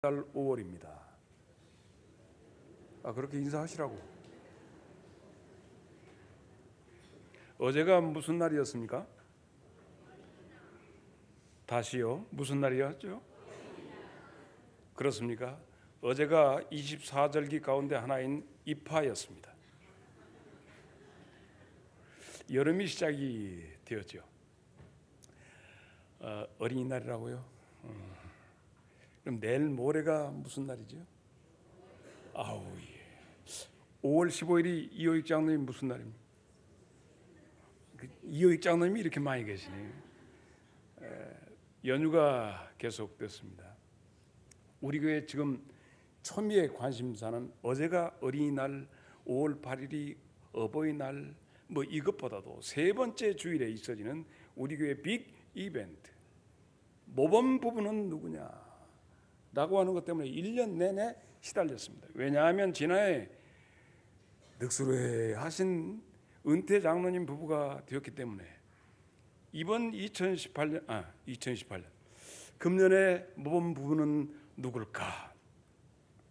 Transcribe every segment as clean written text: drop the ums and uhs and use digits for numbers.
달 5월입니다. 그렇게 인사하시라고. 어제가 무슨 날이었습니까? 다시요? 무슨 날이었죠? 그렇습니까? 어제가 24절기 가운데 하나인 입하였습니다. 여름이 시작이 되었죠. 어린이날이라고요? 그럼 내일 모레가 무슨 날이죠? 예. 5월 15일이 이호익 장로님 무슨 날입니까? 이호익 장로님이 이렇게 많이 계시네요. 연휴가 계속됐습니다. 우리 교회 지금 초미의 관심사는 어제가 어린이날, 5월 8일이 어버이날, 이것보다도 세 번째 주일에 있어지는 우리 교회 빅 이벤트, 모범 부부는 누구냐 라고 하는 것 때문에 1년 내내 시달렸습니다. 왜냐하면 지난해 늑수로에 하신 은퇴 장로님 부부가 되었기 때문에 이번 2018년 금년에 모범 부부는 누굴까?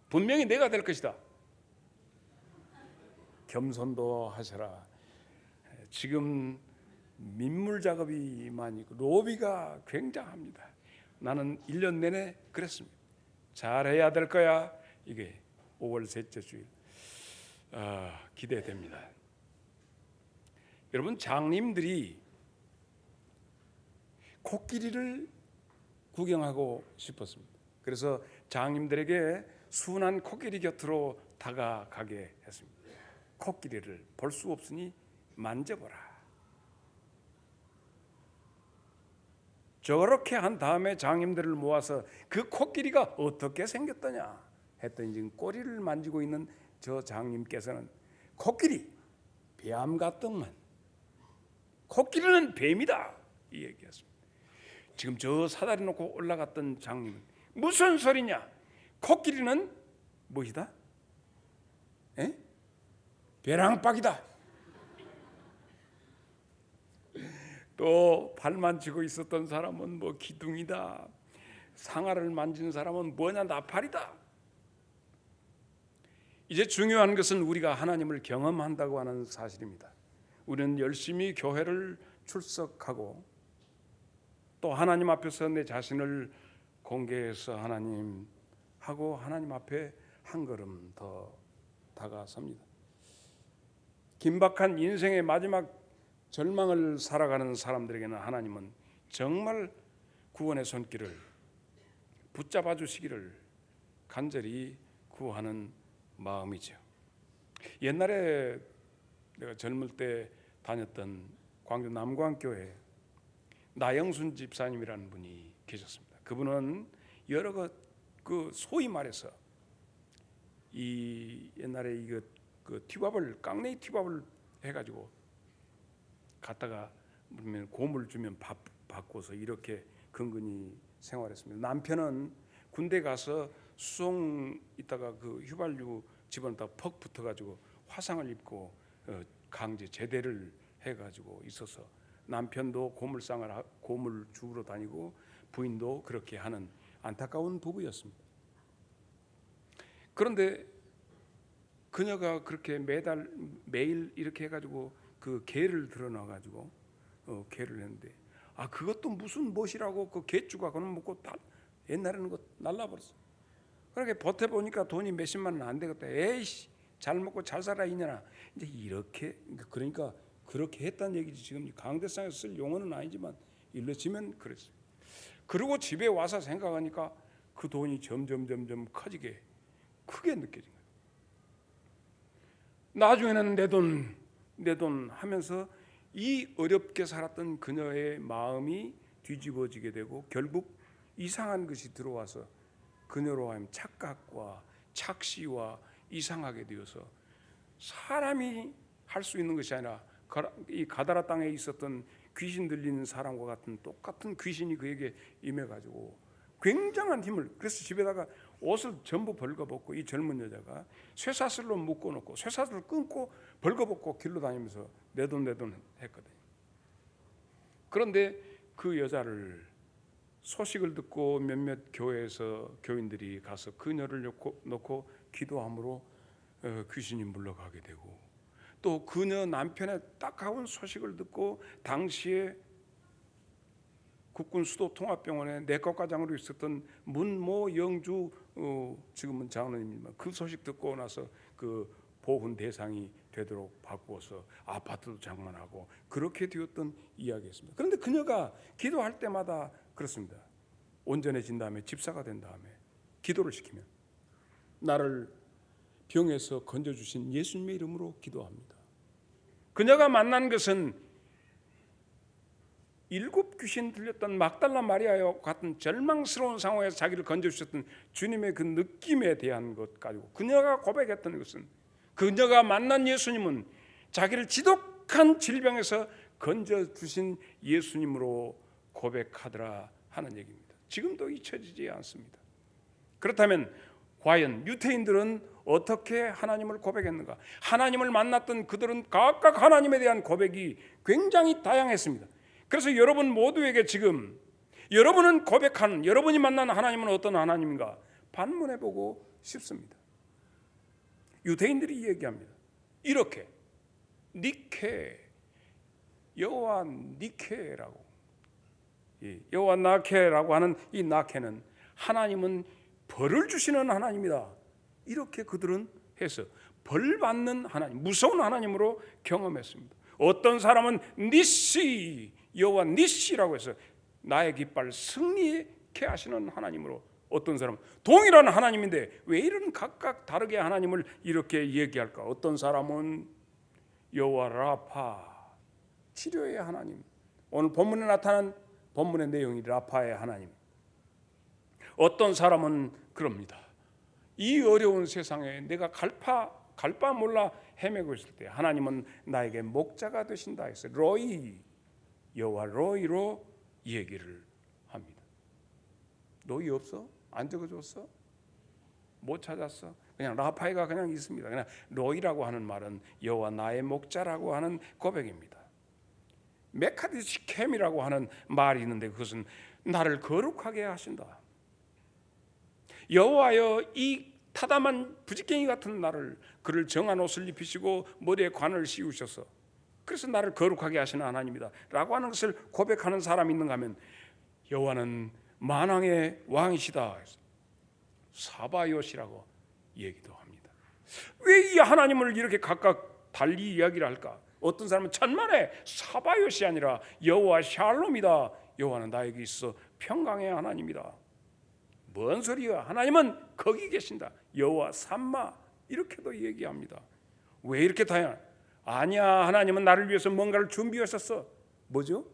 분명히 내가 될 것이다. 겸손도 하셔라. 지금 민물 작업이 많이 있고 로비가 굉장합니다. 나는 1년 내내 그랬습니다. 잘해야 될 거야. 이게 5월 셋째 주일. 기대됩니다. 여러분, 장님들이 코끼리를 구경하고 싶었습니다. 그래서 장님들에게 순한 코끼리 곁으로 다가가게 했습니다. 코끼리를 볼 수 없으니 만져보라. 저렇게 한 다음에 장님들을 모아서 그 코끼리가 어떻게 생겼더냐 했더니 지금 꼬리를 만지고 있는 저 장님께서는 코끼리, 뱀 같더만. 코끼리는 뱀이다 이 얘기였습니다. 지금 저 사다리 놓고 올라갔던 장님은 무슨 소리냐? 코끼리는 무엇이다? 벼랑박이다. 또 발 만지고 있었던 사람은 기둥이다. 상아를 만지는 사람은 뭐냐? 나팔이다. 이제 중요한 것은 우리가 하나님을 경험한다고 하는 사실입니다. 우리는 열심히 교회를 출석하고 또 하나님 앞에서 내 자신을 공개해서 하나님하고 하나님 앞에 한 걸음 더 다가섭니다. 긴박한 인생의 마지막 절망을 살아가는 사람들에게는 하나님은 정말 구원의 손길을 붙잡아 주시기를 간절히 구하는 마음이죠. 옛날에 내가 젊을 때 다녔던 광주 남광교회 나영순 집사님이라는 분이 계셨습니다. 그분은 여러 그 소위 말해서 이 옛날에 그 튀밥을 깡내이 튀밥을 해가지고 갖다가 고물 주면 밥 바꿔서 이렇게 근근히 생활했습니다. 남편은 군대 가서 수송 있다가 그 휘발유 집어넣다가 퍽 붙어가지고 화상을 입고 강제 제대를 해가지고 있어서 남편도 고물 주우러 다니고 부인도 그렇게 하는 안타까운 부부였습니다. 그런데 그녀가 그렇게 매일 이렇게 해가지고 그 개를 들어놔가지고 개를 했는데 그것도 무슨 멋이라고 그 개쭈가 그놈 먹고 다 옛날에는 그 날라버렸어. 그렇게 버텨보니까 돈이 몇십만 원 안 되겠다. 에이씨 잘 먹고 잘 살아 이년아. 이제 이렇게 그러니까 그렇게 했다는 얘기지. 지금 강대상에서 쓸 용어는 아니지만 일러치면 그랬어요. 그리고 집에 와서 생각하니까 그 돈이 점점 커지게 크게 느껴진 거예요. 나중에는 내 돈 하면서 이 어렵게 살았던 그녀의 마음이 뒤집어지게 되고 결국 이상한 것이 들어와서 그녀로 하여금 착각과 착시와 이상하게 되어서 사람이 할 수 있는 것이 아니라 이 가다라 땅에 있었던 귀신 들리는 사람과 같은 똑같은 귀신이 그에게 임해가지고 굉장한 힘을, 그래서 집에다가 옷을 전부 벌거벗고 이 젊은 여자가 쇠사슬로 묶어놓고 쇠사슬을 끊고 벌거벗고 길로 다니면서 내 돈 했거든요. 그런데 그 여자를 소식을 듣고 몇몇 교회에서 교인들이 가서 그녀를 놓고 기도함으로 귀신이 물러가게 되고, 또 그녀 남편의 따가운 소식을 듣고 당시에 국군 수도통합병원에 내과과장으로 있었던 문모 영주 지금은 장로님이지만 그 소식 듣고 나서 그 보훈 대상이 되도록 바꾸어서 아파트도 장만하고 그렇게 되었던 이야기였습니다. 그런데 그녀가 기도할 때마다 그렇습니다. 온전해진 다음에 집사가 된 다음에 기도를 시키면 나를 병에서 건져주신 예수님의 이름으로 기도합니다. 그녀가 만난 것은 7 귀신 들렸던 막달라 마리아와 같은 절망스러운 상황에서 자기를 건져주셨던 주님의 그 느낌에 대한 것 가지고 그녀가 고백했던 것은, 그녀가 만난 예수님은 자기를 지독한 질병에서 건져주신 예수님으로 고백하더라 하는 얘기입니다. 지금도 잊혀지지 않습니다. 그렇다면 과연 유태인들은 어떻게 하나님을 고백했는가? 하나님을 만났던 그들은 각각 하나님에 대한 고백이 굉장히 다양했습니다. 그래서 여러분 모두에게 지금 여러분은 고백하는, 여러분이 만난 하나님은 어떤 하나님인가 반문해보고 싶습니다. 유대인들이 얘기합니다. 이렇게 니케, 여호와 니케라고, 여호와 나케라고 하는 이 나케는 하나님은 벌을 주시는 하나님이다. 이렇게 그들은 해서 벌 받는 하나님, 무서운 하나님으로 경험했습니다. 어떤 사람은 니시, 여호와 니시라고 해서 나의 깃발 승리케 하시는 하나님으로, 어떤 사람은 동일한 하나님인데 왜 이런 각각 다르게 하나님을 이렇게 얘기할까? 어떤 사람은 여호와 라파, 치료의 하나님. 오늘 본문에 나타난 본문의 내용이 라파의 하나님. 어떤 사람은 그럽니다. 이 어려운 세상에 내가 갈바 몰라 헤매고 있을 때 하나님은 나에게 목자가 되신다 해서 로이, 여호와 로이로 얘기를 합니다. 너희 없어? 안 적어줬어? 못 찾았어? 그냥 라파이가 그냥 있습니다. 그냥 로이라고 하는 말은 여호와 나의 목자라고 하는 고백입니다. 메카디시켐이라고 하는 말이 있는데 그것은 나를 거룩하게 하신다. 여호와여, 이 타담한 부지깽이 같은 나를, 그를 정한 옷을 입히시고 머리에 관을 씌우셔서 그래서 나를 거룩하게 하시는 하나님이다 라고 하는 것을 고백하는 사람이 있는가 하면 여호와는 만왕의 왕이시다, 사바요시라고 얘기도 합니다. 왜 이 하나님을 이렇게 각각 달리 이야기를 할까? 어떤 사람은 천만의 사바요시 아니라 여호와 샬롬이다, 여호와는 나에게 있어 평강의 하나님이다. 뭔 소리야? 하나님은 거기 계신다, 여호와 삼마, 이렇게도 얘기합니다. 왜 이렇게 다양한? 아니야, 하나님은 나를 위해서 뭔가를 준비하셨어. 뭐죠?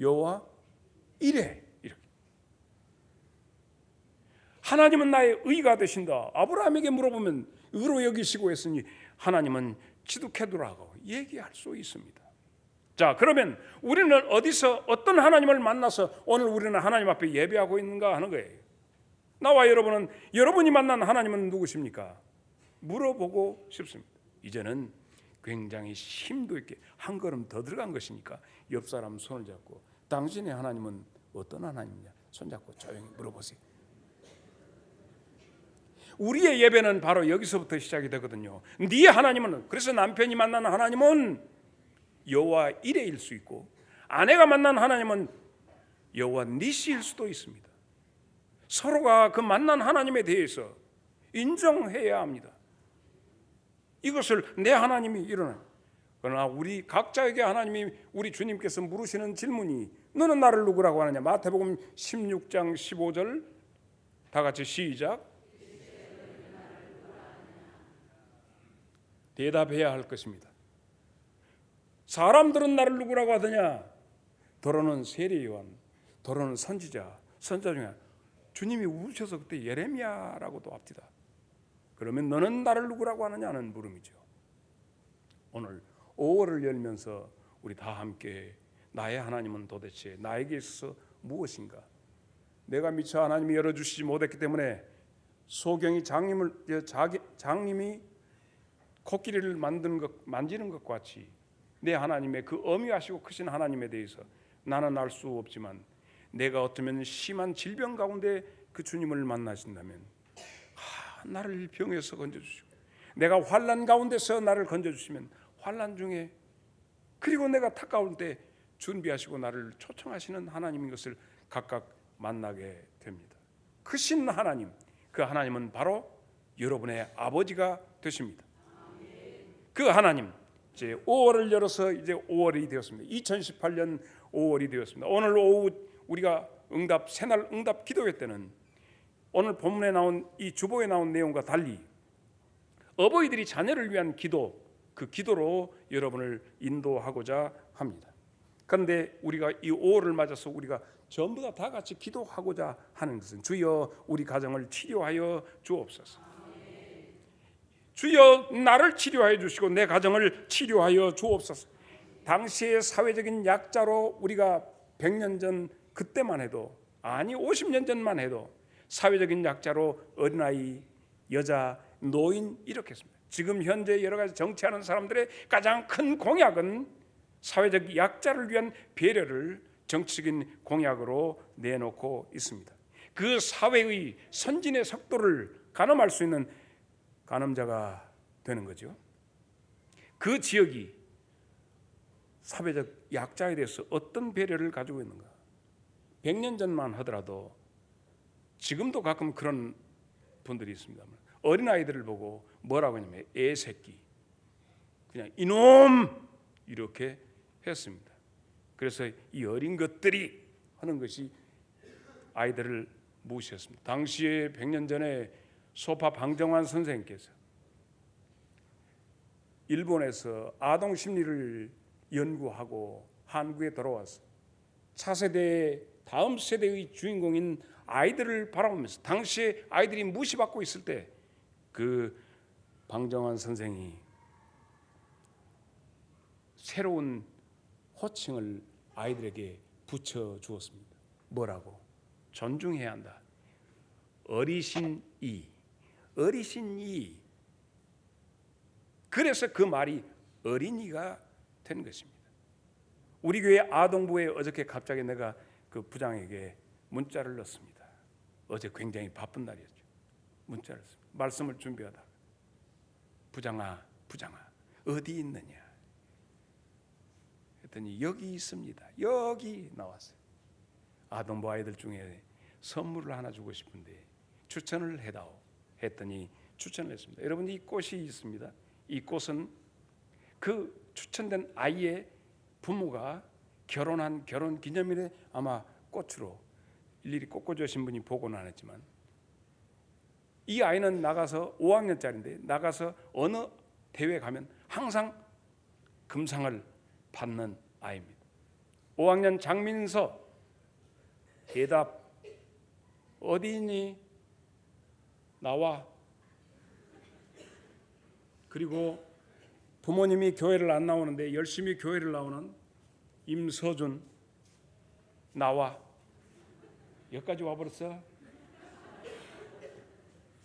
여호와 이레. 이렇게 하나님은 나의 의가 되신다. 아브라함에게 물어보면 의로 여기시고 했으니 하나님은 지독해두라고 얘기할 수 있습니다. 자, 그러면 우리는 어디서 어떤 하나님을 만나서 오늘 우리는 하나님 앞에 예배하고 있는가 하는 거예요. 나와 여러분은, 여러분이 만난 하나님은 누구십니까? 물어보고 싶습니다. 이제는 굉장히 심도 있게 한 걸음 더 들어간 것이니까 옆 사람 손을 잡고 당신의 하나님은 어떤 하나님이냐 손잡고 조용히 물어보세요. 우리의 예배는 바로 여기서부터 시작이 되거든요. 네 하나님은, 그래서 남편이 만난 하나님은 여호와 이레일 수 있고 아내가 만난 하나님은 여호와 니시일 수도 있습니다. 서로가 그 만난 하나님에 대해서 인정해야 합니다. 이것을 내 하나님이 일어나. 그러나 우리 각자에게 하나님이, 우리 주님께서 물으시는 질문이 너는 나를 누구라고 하느냐? 마태복음 16장 15절 다 같이 시작. 대답해야 할 것입니다. 사람들은 나를 누구라고 하더냐? 더러는 세례요한, 더러는 선지자, 선자 중에 주님이 우셔서 그때 예레미야라고도 합디다. 그러면 너는 나를 누구라고 하느냐는 물음이죠. 오늘 5월을 열면서 우리 다 함께 나의 하나님은 도대체 나에게 있어서 무엇인가? 내가 미처 하나님이 열어주시지 못했기 때문에 소경이 장님이 코끼리를 만지는 것 같이 내 하나님의 그 엄위하시고 크신 하나님에 대해서 나는 알 수 없지만 내가 어쩌면 심한 질병 가운데 그 주님을 만나신다면 나를 병에서 건져주시고, 내가 환난 가운데서 나를 건져주시면 환난 중에, 그리고 내가 탁가울 때 준비하시고 나를 초청하시는 하나님인 것을 각각 만나게 됩니다. 크신 하나님, 그 하나님은 바로 여러분의 아버지가 되십니다. 그 하나님, 이제 5월을 열어서 이제 5월이 되었습니다. 2018년 5월이 되었습니다. 오늘 오후 우리가 새날 응답 기도회 때는 오늘 본문에 나온 이 주보에 나온 내용과 달리 어버이들이 자녀를 위한 기도, 그 기도로 여러분을 인도하고자 합니다. 그런데 우리가 이 5월을 맞아서 우리가 전부 다 같이 기도하고자 하는 것은, 주여 우리 가정을 치료하여 주옵소서. 주여 나를 치료하여 주시고 내 가정을 치료하여 주옵소서. 당시의 사회적인 약자로 우리가 100년 전 그때만 해도, 아니 50년 전만 해도 사회적인 약자로 어린아이, 여자, 노인 이렇게 했습니다. 지금 현재 여러 가지 정치하는 사람들의 가장 큰 공약은 사회적 약자를 위한 배려를 정치적인 공약으로 내놓고 있습니다. 그 사회의 선진의 속도를 가늠할 수 있는 가늠자가 되는 거죠. 그 지역이 사회적 약자에 대해서 어떤 배려를 가지고 있는가. 100년 전만 하더라도 지금도 가끔 그런 분들이 있습니다. 어린아이들을 보고 뭐라고 하냐면 애새끼, 그냥 이놈 이렇게 했습니다. 그래서 이 어린 것들이 하는 것이 아이들을 무시했습니다. 당시에 100년 전에 소파 방정환 선생님께서 일본에서 아동 심리를 연구하고 한국에 돌아와서 차세대 다음 세대의 주인공인 아이들을 바라보면서 당시에 아이들이 무시받고 있을 때 그 방정환 선생이 새로운 호칭을 아이들에게 붙여 주었습니다. 뭐라고? 존중해야 한다. 어리신이. 그래서 그 말이 어린이가 된 것입니다. 우리 교회 아동부에 어저께 갑자기 내가 그 부장에게 문자를 넣었습니다. 어제 굉장히 바쁜 날이었죠. 문자를 썼습니다. 말씀을 준비하다가 부장아 어디 있느냐 했더니 여기 있습니다. 여기 나왔어요. 아동부 아이들 중에 선물을 하나 주고 싶은데 추천을 해다오 했더니 추천을 했습니다. 여러분, 이 꽃이 있습니다. 이 꽃은 그 추천된 아이의 부모가 결혼한 결혼 기념일에 아마 꽃으로 일일이 꽂아주신 분이 보고는 안 했지만, 이 아이는 나가서 5학년짜리인데 나가서 어느 대회 가면 항상 금상을 받는 아이입니다. 5학년 장민서, 대답 어디 있니? 나와. 그리고 부모님이 교회를 안 나오는데 열심히 교회를 나오는 임서준, 나와. 여기까지 와버렸어.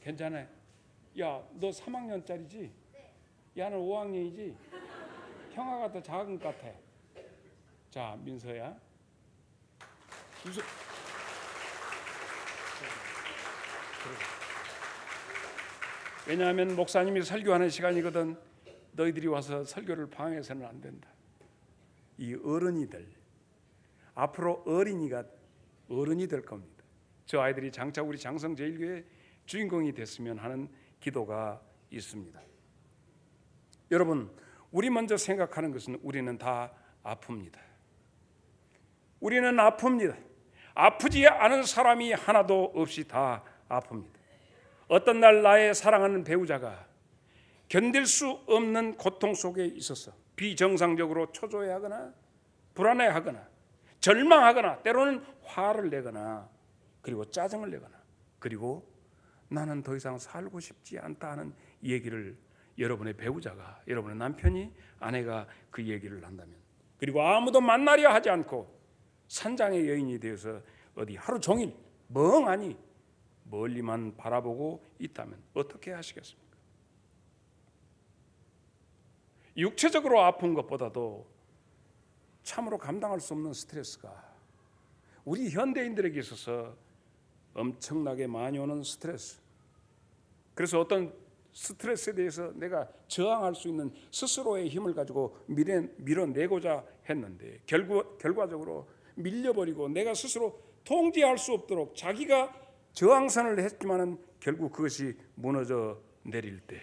괜찮아. 야, 너 3학년짜리지? 야는 5학년이지? 형아가 더 작은 것 같아. 자, 민서야. 왜냐하면 목사님이 설교하는 시간이거든. 너희들이 와서 설교를 방해해서는 안 된다. 이 어른이들, 앞으로 어른이 될 겁니다. 저 아이들이 장차 우리 장성제일교회 주인공이 됐으면 하는 기도가 있습니다. 여러분, 우리 먼저 생각하는 것은 우리는 다 아픕니다. 우리는 아픕니다. 아프지 않은 사람이 하나도 없이 다 아픕니다. 어떤 날 나의 사랑하는 배우자가 견딜 수 없는 고통 속에 있어서 비정상적으로 초조해하거나 불안해하거나 절망하거나 때로는 화를 내거나 그리고 짜증을 내거나 그리고 나는 더 이상 살고 싶지 않다 하는 얘기를 여러분의 배우자가, 여러분의 남편이, 아내가 그 얘기를 한다면, 그리고 아무도 만나려 하지 않고 산장의 여인이 되어서 어디 하루 종일 멍하니 멀리만 바라보고 있다면 어떻게 하시겠습니까? 육체적으로 아픈 것보다도 참으로 감당할 수 없는 스트레스가 우리 현대인들에게 있어서 엄청나게 많이 오는 스트레스. 그래서 어떤 스트레스에 대해서 내가 저항할 수 있는 스스로의 힘을 가지고 밀어내고자 했는데 결과적으로 밀려버리고 내가 스스로 통제할 수 없도록 자기가 저항선을 했지만은 결국 그것이 무너져 내릴 때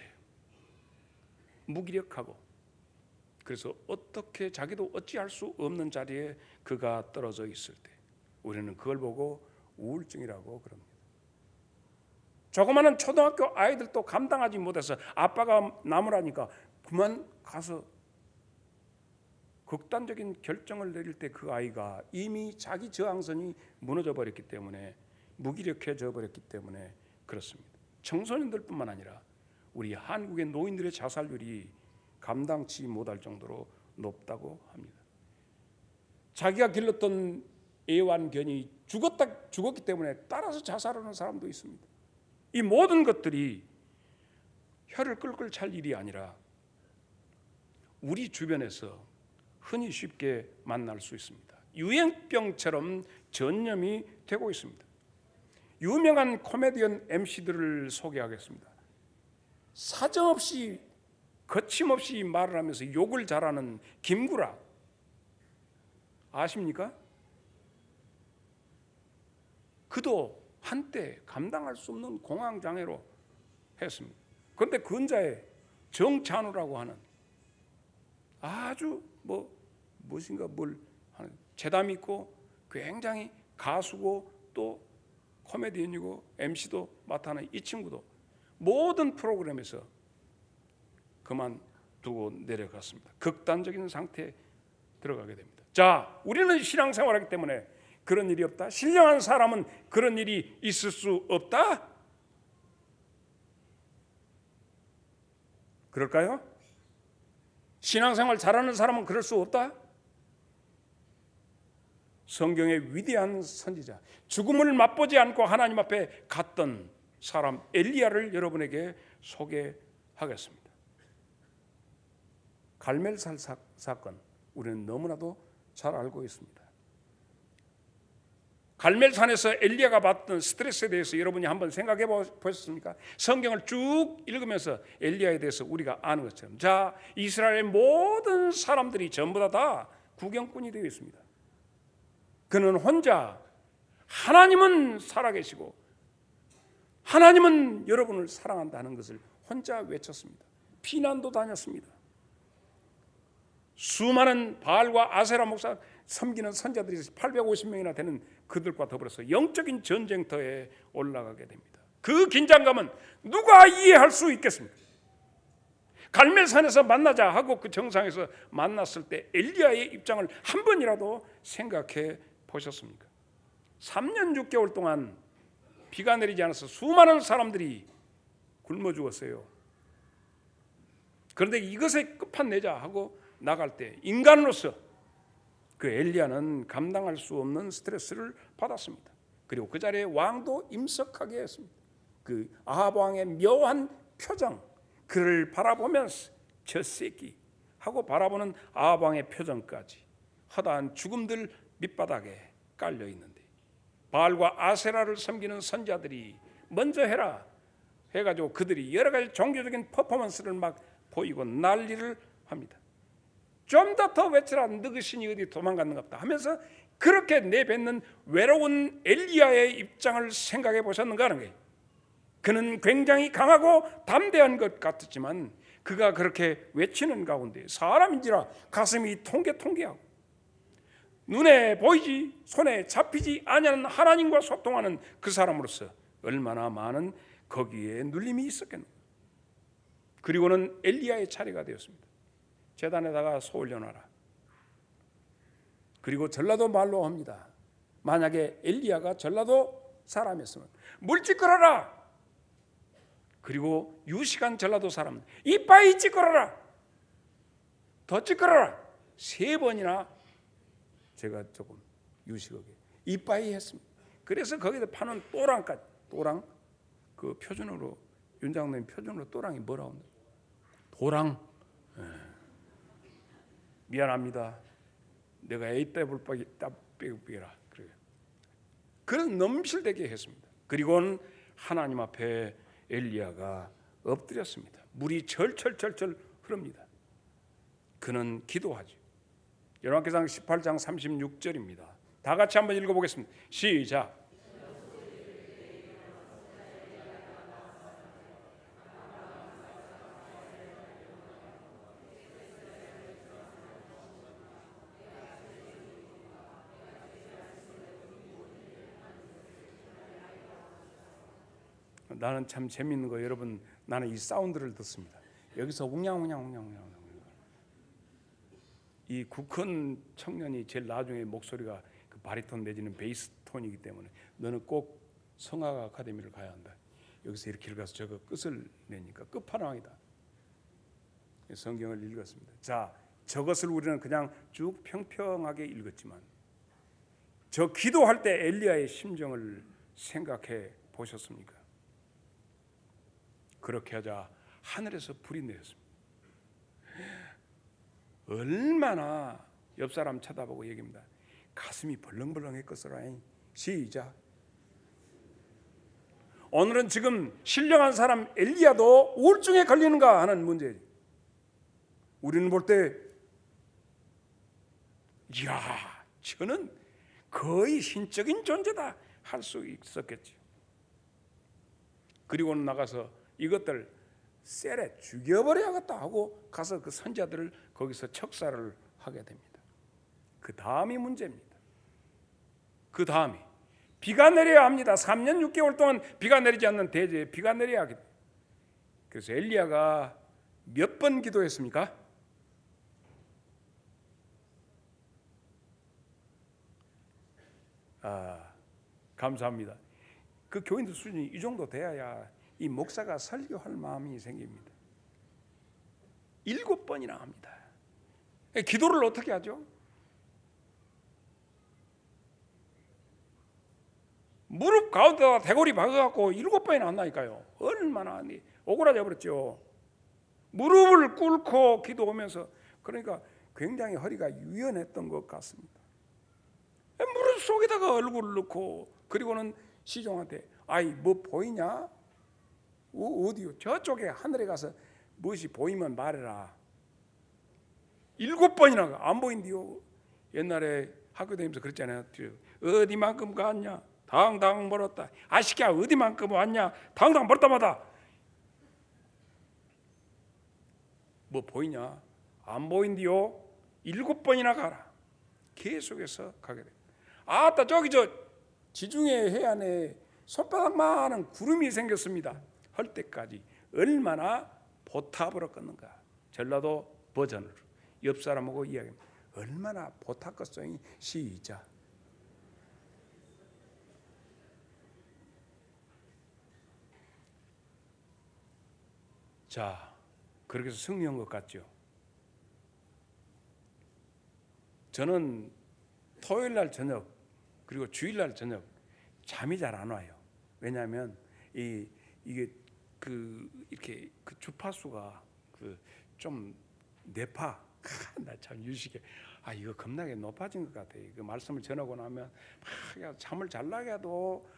무기력하고, 그래서 어떻게 자기도 어찌할 수 없는 자리에 그가 떨어져 있을 때 우리는 그걸 보고 우울증이라고 그럽니다. 조그마한 초등학교 아이들도 감당하지 못해서 아빠가 나무라니까 그만 가서 극단적인 결정을 내릴 때 그 아이가 이미 자기 저항선이 무너져 버렸기 때문에, 무기력해져 버렸기 때문에 그렇습니다. 청소년들뿐만 아니라 우리 한국의 노인들의 자살률이 감당치 못할 정도로 높다고 합니다. 자기가 길렀던 애완견이 죽었기 때문에 따라서 자살하는 사람도 있습니다. 이 모든 것들이 혀를 끌끌 찰 일이 아니라 우리 주변에서 흔히 쉽게 만날 수 있습니다. 유행병처럼 전염이 되고 있습니다. 유명한 코미디언 MC들을 소개하겠습니다. 사정없이 거침없이 말을 하면서 욕을 잘하는 김구라 아십니까? 그도 한때 감당할 수 없는 공황장애로 했습니다. 그런데 근자에 정찬우라고 하는 아주 무엇인가 뭘 하는 재담 있고 굉장히 가수고 또 코미디언이고 MC도 맡아는 이 친구도 모든 프로그램에서 그만두고 내려갔습니다. 극단적인 상태에 들어가게 됩니다. 자, 우리는 신앙생활하기 때문에 그런 일이 없다? 신령한 사람은 그런 일이 있을 수 없다? 그럴까요? 신앙생활 잘하는 사람은 그럴 수 없다? 성경의 위대한 선지자, 죽음을 맛보지 않고 하나님 앞에 갔던 사람 엘리야를 여러분에게 소개하겠습니다. 갈멜살 사건 우리는 너무나도 잘 알고 있습니다. 갈멜산에서 엘리야가 받던 스트레스에 대해서 여러분이 한번 생각해 보셨습니까? 성경을 쭉 읽으면서 엘리야에 대해서 우리가 아는 것처럼, 자, 이스라엘의 모든 사람들이 전부 다 구경꾼이 되어 있습니다. 그는 혼자 하나님은 살아계시고 하나님은 여러분을 사랑한다는 것을 혼자 외쳤습니다. 피난도 다녔습니다. 수많은 바알과 아세라 목사 섬기는 선자들이 850명이나 되는 그들과 더불어서 영적인 전쟁터에 올라가게 됩니다. 그 긴장감은 누가 이해할 수 있겠습니까? 갈멜산에서 만나자 하고 그 정상에서 만났을 때 엘리야의 입장을 한 번이라도 생각해 보셨습니까? 3년 6개월 동안 비가 내리지 않아서 수많은 사람들이 굶어 죽었어요. 그런데 이것에 끝판내자 하고 나갈 때 인간으로서 그 엘리야는 감당할 수 없는 스트레스를 받았습니다. 그리고 그 자리에 왕도 임석하게 했습니다. 그 아합 왕의 묘한 표정, 그를 바라보면서 저 새끼 하고 바라보는 아합 왕의 표정까지 허다한 죽음들 밑바닥에 깔려 있는데, 바알과 아세라를 섬기는 선자들이 먼저 해라 해가지고 그들이 여러 가지 종교적인 퍼포먼스를 막 보이고 난리를 합니다. 좀 더 외쳐라, 너희 신이 어디 도망갔는갑다 하면서 그렇게 내뱉는 외로운 엘리야의 입장을 생각해 보셨는가 하는 거예요. 그는 굉장히 강하고 담대한 것 같았지만 그가 그렇게 외치는 가운데 사람인지라 가슴이 통계하고 눈에 보이지 손에 잡히지 아니하는 하나님과 소통하는 그 사람으로서 얼마나 많은 거기에 눌림이 있었겠노. 그리고는 엘리야의 차례가 되었습니다. 제단에다가 소 올려놔라. 그리고 전라도 말로 합니다. 만약에 엘리야가 전라도 사람이었으면 물집 걸어라. 그리고 유식한 전라도 사람 이빠이 찌꺼러라, 더 찌꺼러라. 3번이나 제가 조금 유식하게 이빠이 했습니다. 그래서 거기다 파는 또랑까지, 또랑 그 표준어로 윤 장로님 표준어로 또랑이 뭐라고 합니까? 도랑. 미안합니다. 내가 A 빼볼 빼라 그래요. 그런 넘실대게 했습니다. 그리고는 하나님 앞에 엘리야가 엎드렸습니다. 물이 철철철철 흐릅니다. 그는 기도하죠. 열왕기상 18장 36절입니다. 다 같이 한번 읽어보겠습니다. 시작. 나는 참 재밌는 거, 여러분, 나는 이 사운드를 듣습니다. 여기서 웅냥웅냥웅냥웅냥, 이 국헌 청년이 제일 나중에 목소리가 그 바리톤 내지는 베이스 톤이기 때문에 너는 꼭 성악 아카데미를 가야 한다. 여기서 이렇게 읽어서 저거 끝을 내니까 끝판왕이다. 성경을 읽었습니다. 자, 저것을 우리는 그냥 쭉 평평하게 읽었지만 저 기도할 때 엘리야의 심정을 생각해 보셨습니까? 그렇게 하자 하늘에서 불이 내렸습니다. 얼마나 옆 사람 쳐다보고 얘기합니다. 가슴이 벌렁벌렁했겠어라. 시작. 오늘은 지금 신령한 사람 엘리야도 우울증에 걸리는가 하는 문제지. 우리는 볼 때 이야, 저는 거의 신적인 존재다 할 수 있었겠지. 그리고는 나가서 이것들 쎄래 죽여버려야겠다 하고 가서 그 선자들을 거기서 척사를 하게 됩니다. 그 다음이 문제입니다. 그 다음이 비가 내려야 합니다. 3년 6개월 동안 비가 내리지 않는 대지에 비가 내려야 하겠다. 그래서 엘리야가 몇 번 기도했습니까? 감사합니다. 그 교인들 수준이 이 정도 돼야 이 목사가 설교할 마음이 생깁니다. 7번이나 합니다. 기도를 어떻게 하죠? 무릎 가운데다가 대고리 박아갖고 7번이나 한다니까요. 얼마나 오그라져 버렸죠. 무릎을 꿇고 기도하면서, 그러니까 굉장히 허리가 유연했던 것 같습니다. 무릎 속에다가 얼굴을 넣고, 그리고는 시종한테 아이 뭐 보이냐? 어디요? 저쪽에 하늘에 가서 무엇이 보이면 말해라. 7번이나 안 보인디요. 옛날에 학교 다니면서 그랬잖아요. 어디만큼 갔냐? 당당 멀었다. 아시기야 어디만큼 왔냐? 당당 멀었다마다. 뭐 보이냐? 안 보인디요. 7번이나 가라. 계속해서 가게 됩니다. 아따 저기 저 지중해 해안에 손바닥만한 구름이 생겼습니다. 할 때까지 얼마나 보탑으로 껐는가. 전라도 버전으로 옆 사람하고 이야기합니다. 얼마나 보탑 껐어요. 시작. 자, 그렇게 해서 승리한 것 같죠. 저는 토요일 날 저녁 그리고 주일 날 저녁 잠이 잘 안 와요. 왜냐하면 이게 이렇게 그 주파수가 좀 뇌파 나 참 유식해. 이거 겁나게 높아진 것 같아. 그 말씀을 전하고 나면 막 잠을 잘 나게 해도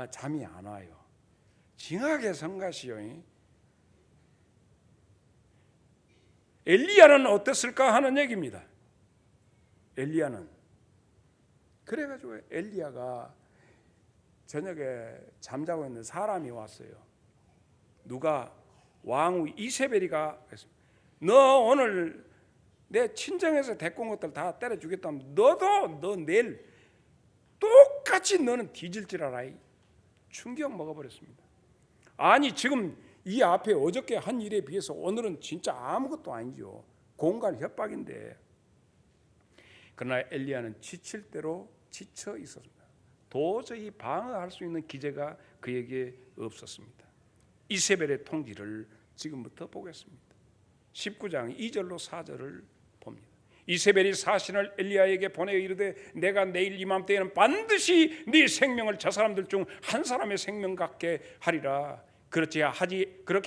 잠이 안 와요. 징하게 성가시요. 엘리야는 어땠을까 하는 얘기입니다. 엘리야는 그래가지고 엘리야가 저녁에 잠자고 있는 사람이 왔어요. 누가? 왕후 이세벨이가 너 오늘 내 친정에서 데리고 온 것들 다 때려 주겠다면 너 내일 똑같이 너는 뒤질 줄 알아. 충격 먹어버렸습니다. 아니 지금 이 앞에 어저께 한 일에 비해서 오늘은 진짜 아무것도 아니죠. 공갈 협박인데. 그러나 엘리야는 지칠 대로 지쳐 있었습니다. 도저히 방어할 수 있는 기제가 그에게 없었습니다. 이세벨의 통지를 지금부터 보겠습니다. 19장 2절로 4절을 봅니다. 이세벨이 사신을 엘리야에게 보내어 이르되 내가 내일 이맘때에는 반드시 네 생명을 저 사람들 중 한 사람의 생명 같게 하리라. 그렇게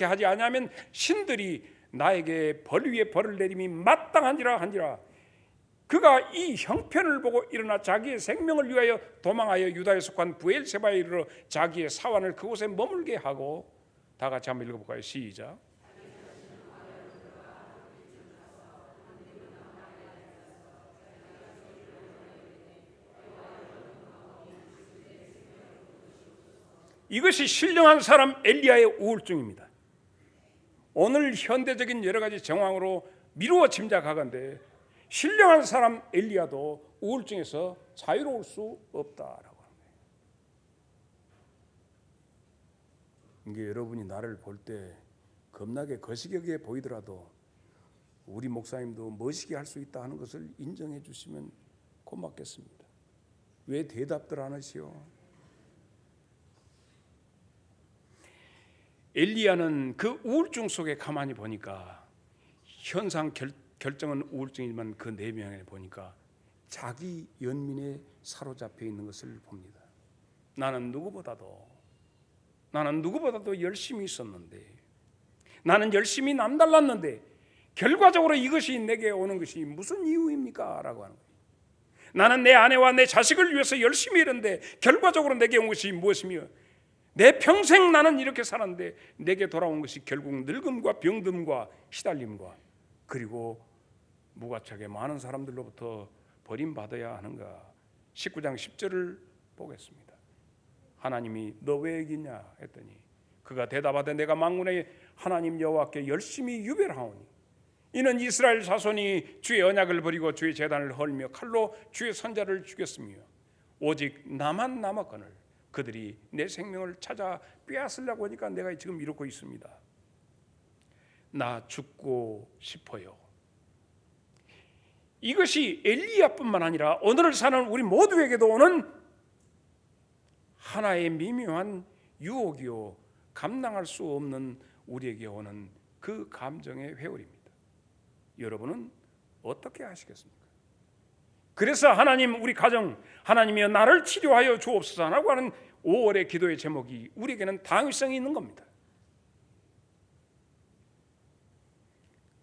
하지 아니하면 신들이 나에게 벌 위에 벌을 내림이 마땅한지라 한지라. 그가 이 형편을 보고 일어나 자기의 생명을 위하여 도망하여 유다에 속한 브엘세바에 이르러 자기의 사환을 그곳에 머물게 하고, 다 같이 한번 읽어볼까요? 시작. 이것이 신령한 사람 엘리야의 우울증입니다. 오늘 현대적인 여러 가지 정황으로 미루어 짐작하건대 신령한 사람 엘리야도 우울증에서 자유로울 수 없다라고 합니다. 이게 여러분이 나를 볼 때 겁나게 거시기하게 보이더라도 우리 목사님도 멋있게 할 수 있다 하는 것을 인정해 주시면 고맙겠습니다. 왜 대답들 안 하시오? 엘리야는 그 우울증 속에 가만히 보니까 현상 결정은 우울증이지만 그 내면에 보니까 자기 연민에 사로잡혀 있는 것을 봅니다. 나는 누구보다도 열심히 있었는데, 나는 열심히 남달랐는데 결과적으로 이것이 내게 오는 것이 무슨 이유입니까? 라고 하는 거예요. 나는 내 아내와 내 자식을 위해서 열심히 일했는데 결과적으로 내게 온 것이 무엇이며, 내 평생 나는 이렇게 살았는데 내게 돌아온 것이 결국 늙음과 병듦과 시달림과, 그리고 무가차게 많은 사람들로부터 버림받아야 하는가. 19장 10절을 보겠습니다. 하나님이 너 왜 여기 있냐 했더니 그가 대답하되 내가 만군의 하나님 여호와께 열심히 유별하오니 이는 이스라엘 자손이 주의 언약을 버리고 주의 제단을 헐며 칼로 주의 선자를 죽였으며 오직 나만 남았거늘 그들이 내 생명을 찾아 빼앗으려고 하니까 내가 지금 이러고 있습니다. 나 죽고 싶어요. 이것이 엘리야뿐만 아니라 오늘을 사는 우리 모두에게도 오는 하나의 미묘한 유혹이요, 감당할 수 없는 우리에게 오는 그 감정의 회오리입니다. 여러분은 어떻게 하시겠습니까? 그래서 하나님 우리 가정, 하나님이여 나를 치료하여 주옵소서라고 하는 5월의 기도의 제목이 우리에게는 당위성이 있는 겁니다.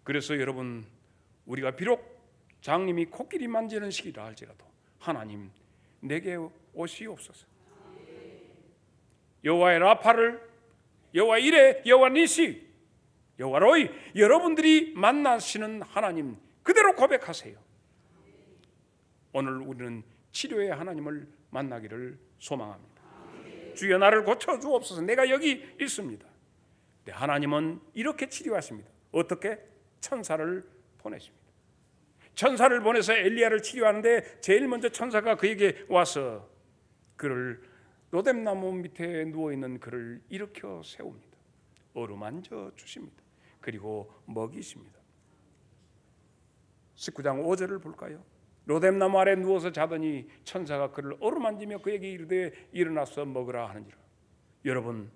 그래서 여러분, 우리가 비록 장님이 코끼리 만지는 시기라 할지라도 하나님 내게 오시옵소서. 여호와의 라파를, 여호와 이레, 여호와 니시, 여호와 로이, 여러분들이 만나시는 하나님 그대로 고백하세요. 오늘 우리는 치료의 하나님을 만나기를 소망합니다. 주여 나를 고쳐주옵소서. 내가 여기 있습니다. 네, 하나님은 이렇게 치료하십니다. 어떻게? 천사를 보내십니다. 천사를 보내서 엘리야를 치료하는데 제일 먼저 천사가 그에게 와서 그를 로뎀나무 밑에 누워있는 그를 일으켜 세웁니다. 어루만져 주십니다. 그리고 먹이십니다. 19장 5절을 볼까요? 로뎀나무 아래 누워서 자더니 천사가 그를 어루만지며 그에게 이르되 일어나서 먹으라 하느니라. 여러분,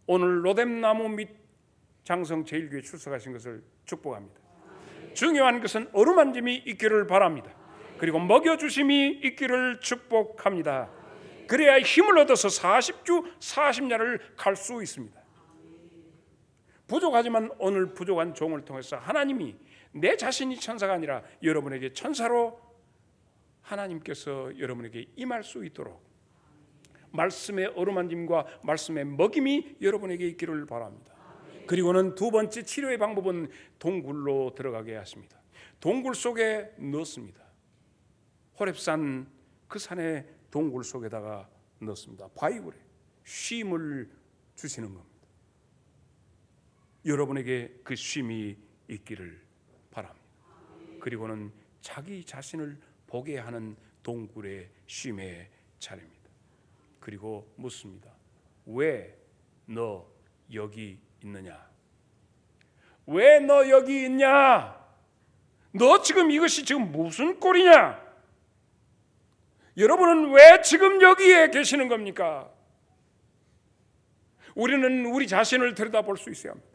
오늘 로뎀나무 밑 장성 제일교회 출석하신 것을 축복합니다. 중요한 것은 어루만짐이 있기를 바랍니다. 그리고 먹여주심이 있기를 축복합니다. 그래야 힘을 얻어서 40주 40야를 갈 수 있습니다. 부족하지만 오늘 부족한 종을 통해서 하나님이 내 자신이 천사가 아니라 여러분에게 천사로 하나님께서 여러분에게 임할 수 있도록 말씀의 어루만짐과 말씀의 먹임이 여러분에게 있기를 바랍니다. 그리고는 두 번째 치료의 방법은 동굴로 들어가게 하십니다. 동굴 속에 넣습니다. 호렙산 그 산의 동굴 속에다가 넣습니다. 바위굴에 쉼을 주시는 겁니다. 여러분에게 그 쉼이 있기를 바랍니다. 그리고는 자기 자신을 보게 하는 동굴의 쉼의 자리입니다. 그리고 묻습니다. 왜 너 여기 있느냐? 왜 너 여기 있냐? 너 지금 이것이 지금 무슨 꼴이냐? 여러분은 왜 지금 여기에 계시는 겁니까? 우리는 우리 자신을 들여다볼 수 있어야 합니다.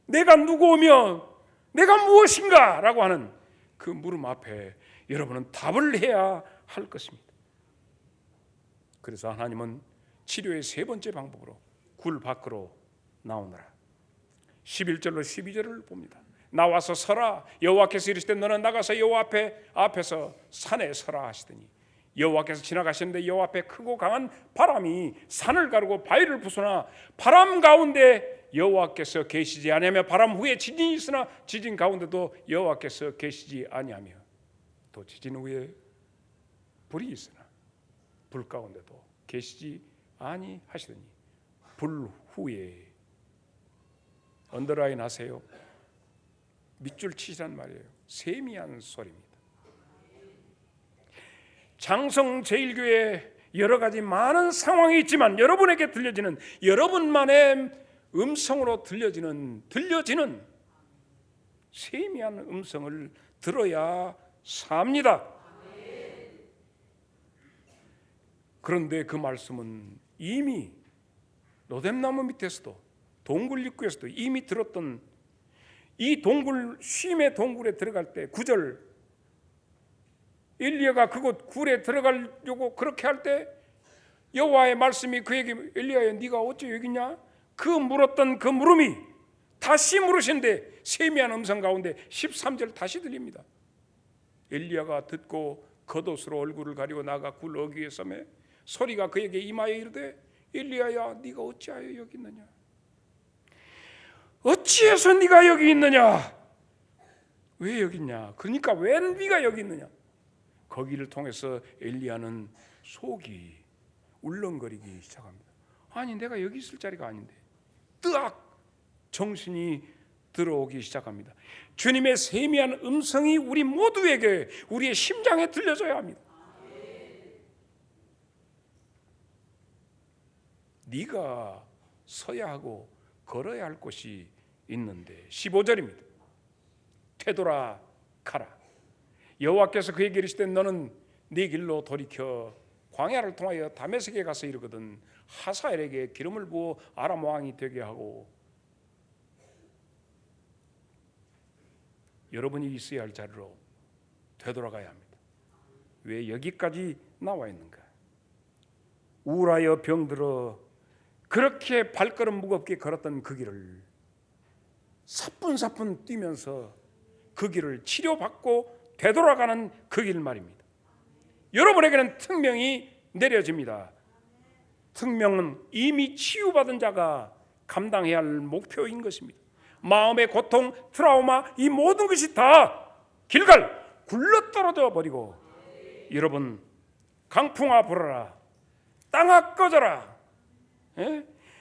내가 누구며 내가 무엇인가? 라고 하는 그 물음 앞에 여러분은 답을 해야 할 것입니다. 그래서 하나님은 치료의 세 번째 방법으로 굴 밖으로 나오너라. 11절로 12절을 봅니다. 나와서 서라. 여호와께서 이르시되 너는 나가서 여호와 앞에서 산에 서라 하시더니 여호와께서 지나가시는데 여호와 앞에 크고 강한 바람이 산을 가르고 바위를 부수나 바람 가운데 여호와께서 계시지 아니하며 바람 후에 지진이 있으나 지진 가운데도 여호와께서 계시지 아니하며 또 지진 후에 불이 있으나 불 가운데도 계시지 아니하시더니 불 후에 언더라인 하세요. 밑줄 치시란 말이에요. 세미한 소리입니다. 장성제일교회 여러 가지 많은 상황이 있지만 여러분에게 들려지는 여러분만의 음성으로 들려지는 세미한 음성을 들어야 삽니다. 그런데 그 말씀은 이미 로뎀나무 밑에서도 동굴 입구에서도 이미 들었던 이 동굴 쉼의 동굴에 들어갈 때 9절 엘리야가 그곳 굴에 들어가려고 그렇게 할 때 여호와의 말씀이 그에게 엘리야야 네가 어째 여기 있냐? 그 물었던 그 물음이 다시 물으신데 세미한 음성 가운데 13절 다시 들립니다. 엘리야가 듣고 겉옷으로 얼굴을 가리고 나가 굴 어귀에 서매 소리가 그에게 임하여 이르되 엘리야야 네가 어찌하여 여기 있느냐? 어찌해서 네가 여기 있느냐? 왜 여기 있냐? 그러니까 왜 네가 여기 있느냐? 거기를 통해서 엘리야는 속이 울렁거리기 시작합니다. 아니 내가 여기 있을 자리가 아닌데 뜨악 정신이 들어오기 시작합니다. 주님의 세미한 음성이 우리 모두에게 우리의 심장에 들려줘야 합니다. 네가 서야 하고 걸어야 할 곳이 있는데 15절입니다. 되돌아 가라. 여호와께서 그에게 이르시되 너는 네 길로 돌이켜 광야를 통하여 다메섹에 가서 이르거든 하사엘에게 기름을 부어 아람 왕이 되게 하고 여러분이 있어야 할 자리로 되돌아가야 합니다. 왜 여기까지 나와 있는가? 우울하여 병들어 그렇게 발걸음 무겁게 걸었던 그 길을 사뿐사뿐 뛰면서 그 길을 치료받고 되돌아가는 그 길 말입니다. 여러분에게는 특명이 내려집니다. 특명은 이미 치유받은 자가 감당해야 할 목표인 것입니다. 마음의 고통, 트라우마 이 모든 것이 다 길갈 굴러떨어져 버리고 여러분 강풍아 불어라 땅아 꺼져라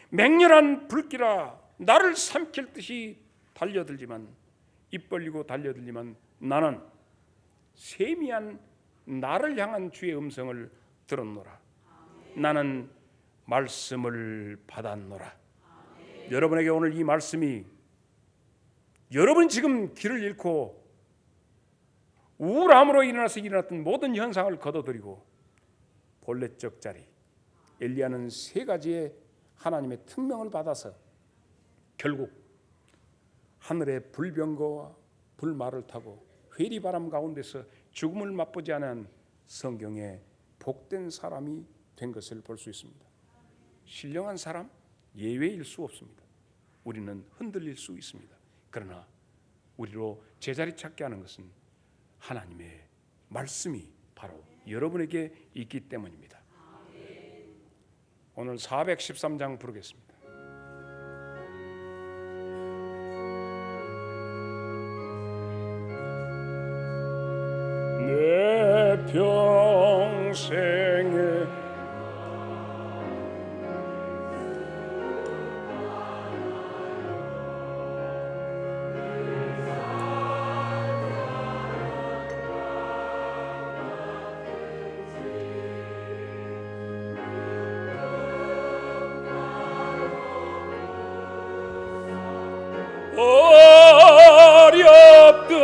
맹렬한 불길아 나를 삼킬 듯이 달려들지만 입 벌리고 달려들지만 나는 세미한 나를 향한 주의 음성을 들었노라. 나는 말씀을 받았노라. 여러분에게 오늘 이 말씀이 여러분이 지금 길을 잃고 우울함으로 일어났던 모든 현상을 걷어들이고 본래적 자리 엘리야는 세 가지의 하나님의 특명을 받아서 결국 하늘의 불병거와 불말을 타고 회리바람 가운데서 죽음을 맛보지 않은 성경의 복된 사람이 된 것을 볼 수 있습니다. 신령한 사람 예외일 수 없습니다. 우리는 흔들릴 수 있습니다. 그러나 우리로 제자리 찾게 하는 것은 하나님의 말씀이 바로 여러분에게 있기 때문입니다. 오늘 413장 부르겠습니다. 내 평생에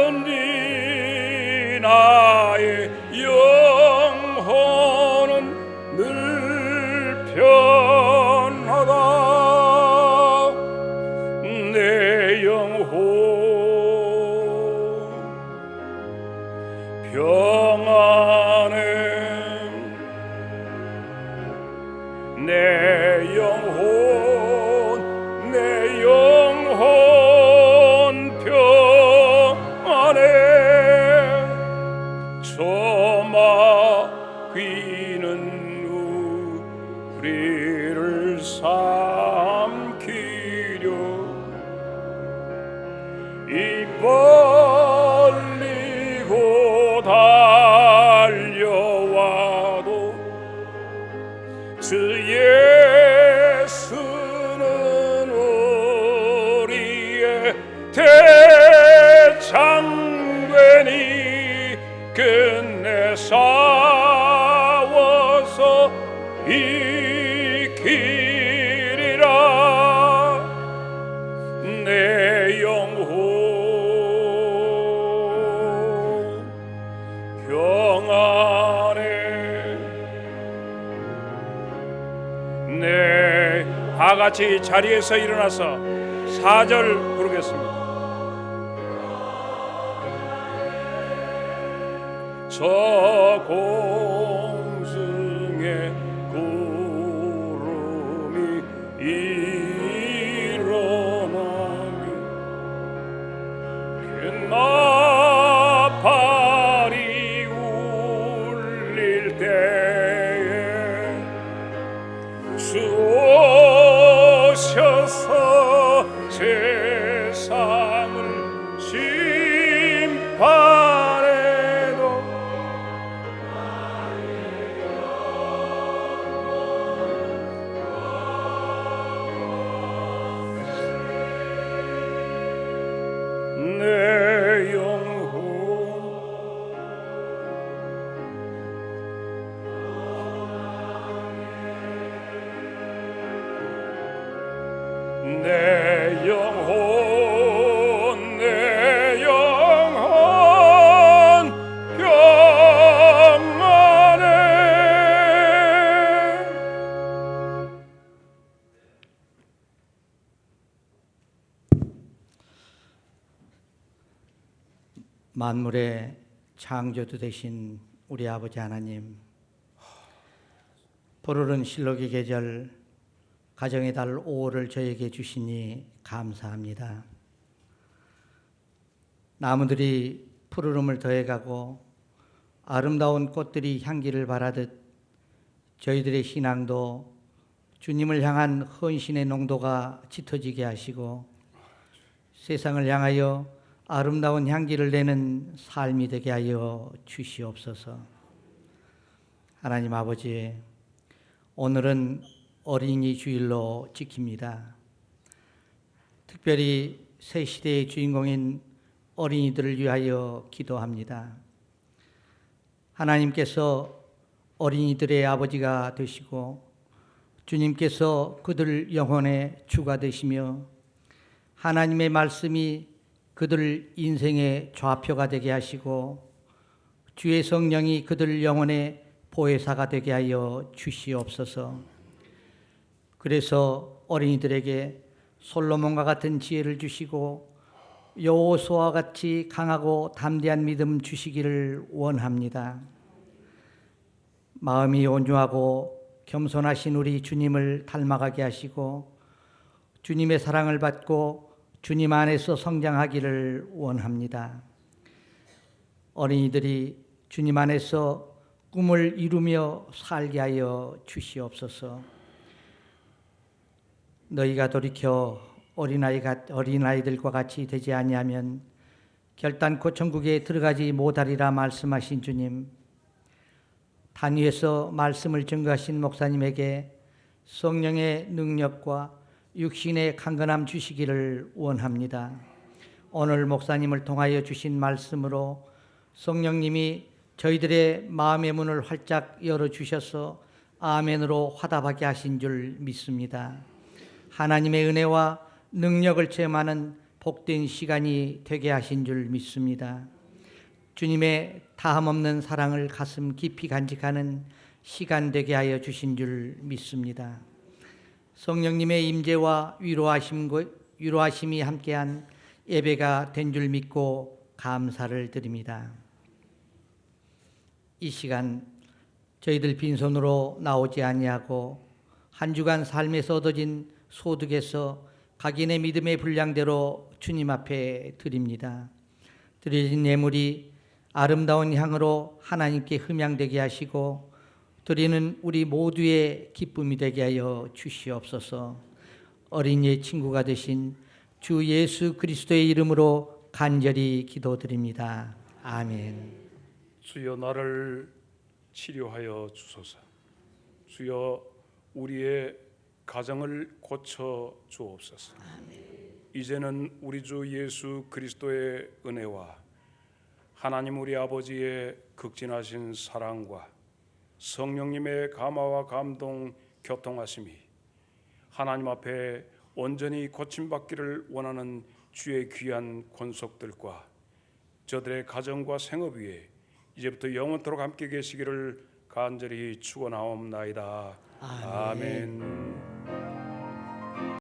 어렵든지 나의 영혼은 늘 편하다. 내 영혼 평안해. 내 영혼 평안해. 벌리고 달려와도 주 예수는 우리의 대장되니 끝내 싸워서 이기리라. 내 영혼 평안해. 네, 다같이 자리에서 일어나서 4절 부르겠습니다. 저 공중에 구름이 일어나며 큰 나팔이 울릴 때에 주 오셔서 세상을 심판해도 내 영혼 내 영혼 내 영혼 평안해. 만물의 창조주 되신 우리 아버지 하나님, 푸르른 실록의 계절 가정의 달 5월을 저에게 주시니 감사합니다. 나무들이 푸르름을 더해가고 아름다운 꽃들이 향기를 발하듯 저희들의 신앙도 주님을 향한 헌신의 농도가 짙어지게 하시고 세상을 향하여 아름다운 향기를 내는 삶이 되게 하여 주시옵소서. 하나님 아버지, 오늘은 어린이 주일로 지킵니다. 특별히 새 시대의 주인공인 어린이들을 위하여 기도합니다. 하나님께서 어린이들의 아버지가 되시고 주님께서 그들 영혼의 주가 되시며 하나님의 말씀이 그들 인생의 좌표가 되게 하시고 주의 성령이 그들 영혼의 보혜사가 되게 하여 주시옵소서. 그래서 어린이들에게 솔로몬과 같은 지혜를 주시고 여호수아와 같이 강하고 담대한 믿음 주시기를 원합니다. 마음이 온유하고 겸손하신 우리 주님을 닮아가게 하시고 주님의 사랑을 받고 주님 안에서 성장하기를 원합니다. 어린이들이 주님 안에서 꿈을 이루며 살게 하여 주시옵소서. 너희가 돌이켜 어린아이들과 같이 되지 아니하면 결단코 천국에 들어가지 못하리라 말씀하신 주님, 단위에서 말씀을 증거하신 목사님에게 성령의 능력과 육신의 강건함 주시기를 원합니다. 오늘 목사님을 통하여 주신 말씀으로 성령님이 저희들의 마음의 문을 활짝 열어주셔서 아멘으로 화답하게 하신 줄 믿습니다. 하나님의 은혜와 능력을 체험하는 복된 시간이 되게 하신 줄 믿습니다. 주님의 다함없는 사랑을 가슴 깊이 간직하는 시간 되게 하여 주신 줄 믿습니다. 성령님의 임재와 위로하심이 함께한 예배가 된 줄 믿고 감사를 드립니다. 이 시간 저희들 빈손으로 나오지 아니하고 한 주간 삶에서 얻어진 소득에서 각인의 믿음의 분량대로 주님 앞에 드립니다. 드려진 예물이 아름다운 향으로 하나님께 흠양되게 하시고 드리는 우리 모두의 기쁨이 되게 하여 주시옵소서. 어린이의 친구가 되신 주 예수 그리스도의 이름으로 간절히 기도드립니다. 아멘. 주여 나를 치료하여 주소서. 주여 우리의 가정을 고쳐 주옵소서. 이제는 우리 주 예수 그리스도의 은혜와 하나님 우리 아버지의 극진하신 사랑과 성령님의 감화와 감동 교통하심이 하나님 앞에 온전히 고침받기를 원하는 주의 귀한 권속들과 저들의 가정과 생업 위에 이제부터 영원토록 함께 계시기를 간절히 축원하옵나이다. 아멘.